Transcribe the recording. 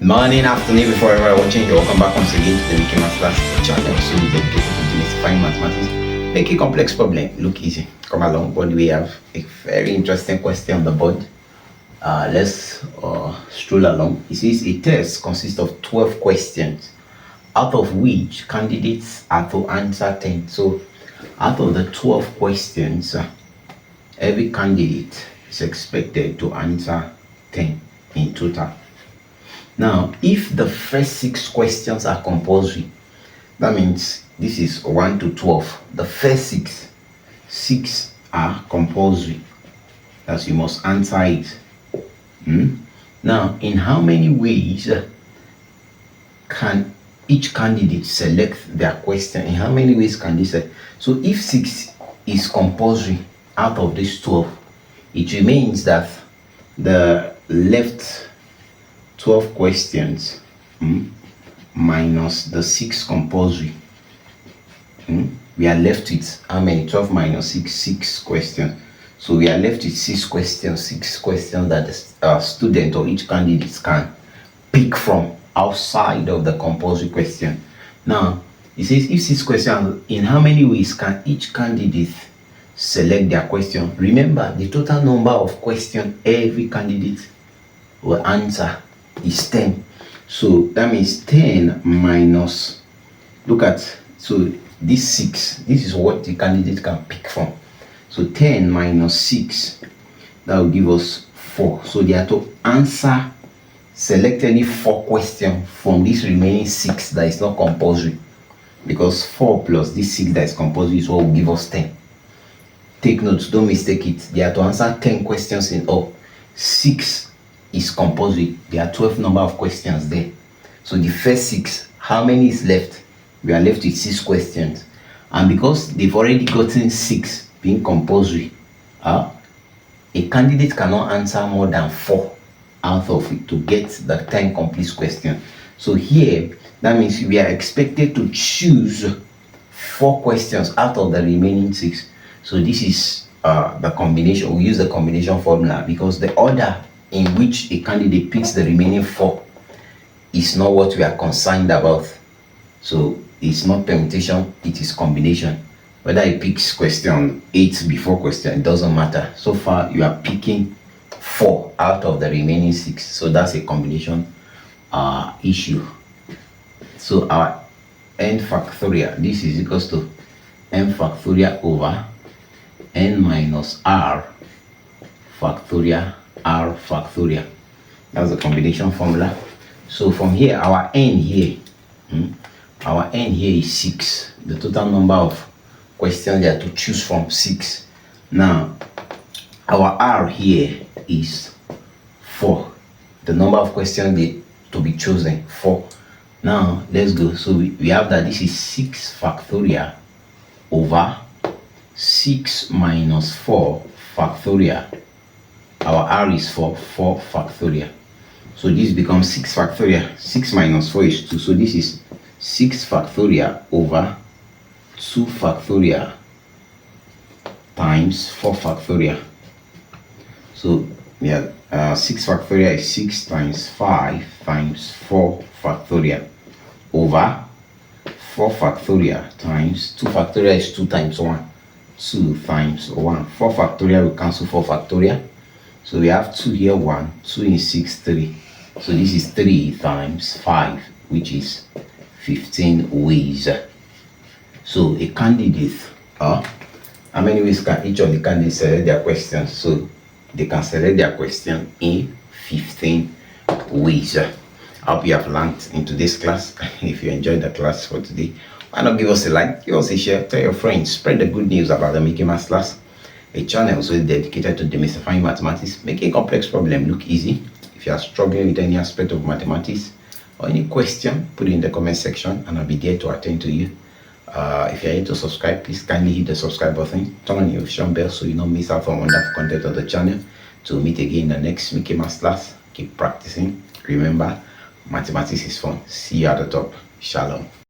Morning, afternoon, before ever watching, you're welcome back once again to the Mikky Maths Class channel. So we dedicated to demystifying mathematics, make a complex problem look easy. Come along, what do we have? A very interesting question on the board. Let's stroll along. It says a test consists of 12 questions, out of which candidates are to answer 10. So out of the 12 questions, every candidate is expected to answer 10 in total. Now, if the first 6 questions are compulsory, that means this is 1 to 12. The first 6 are compulsory. That's you must answer it. Now, in how many ways can each candidate select their question? In how many ways can they select? So if 6 is compulsory out of these 12, it remains that the left 12 questions minus the 6 compulsory. We are left with how many? 12 minus 6 questions. So we are left with 6 questions that the student or each candidate can pick from outside of the compulsory question. Now, it says if 6 questions, in how many ways can each candidate select their question? Remember, the total number of questions every candidate will answer is 10. So that means 10 minus, look at, so this 6, this is what the candidate can pick from. So 10 minus 6, that will give us 4. So they are to answer, select any 4 questions from this remaining 6 that is not compulsory, because 4 plus this 6 that is compulsory is what will give us 10. Take notes, don't mistake it. They are to answer 10 questions in all. 6 is compulsory. There are 12 number of questions there. So the first 6, how many is left? We are left with 6 questions. And because they've already gotten 6 being compulsory, a candidate cannot answer more than 4 out of it to get the 10 complete questions. So here, that means we are expected to choose 4 questions out of the remaining 6. So this is the combination. We use the combination formula because the order in which a candidate picks the remaining 4 is not what we are concerned about. So it's not permutation, it is combination. Whether he picks question 8 before question, it doesn't matter. So far you are picking 4 out of the remaining 6. So that's a combination issue. So our n factorial, this is equals to n factorial over n minus r factorial r factorial. That's the combination formula. So from here, our n here, is 6. The total number of questions there to choose from 6. Now our r here is 4. The number of questions to be chosen, 4. Now let's go. So we have that this is 6 factorial over 6 minus 4 factorial. Our r is 4 factorial. So this becomes 6 factorial. 6 minus 4 is 2. So this is 6 factorial over 2 factorial times 4 factorial. So yeah, 6 factorial is 6 times 5 times 4 factorial over 4 factorial times 2 factorial is 2 times 1. 2 times 1. 4 factorial will cancel 4 factorial. So we have 2 here, 1, 2 in 6, 3. So this is 3 times 5, which is 15 ways. So a candidate, how many ways can each of the candidates select their questions? So they can select their question in 15 ways. I hope you have learned in today's class. If you enjoyed the class for today, why not give us a like, give us a share, tell your friends, spread the good news about the Mikky Maths Class, a channel so dedicated to demystifying mathematics, making complex problem look easy. If you are struggling with any aspect of mathematics or any question, put it in the comment section and I'll be there to attend to you. If you are here to subscribe, please kindly hit the subscribe button, turn on your notification bell so you don't miss out on wonderful content of the channel. To meet again in the next Mikky Maths Class, keep practicing. Remember, mathematics is fun. See you at the top. Shalom.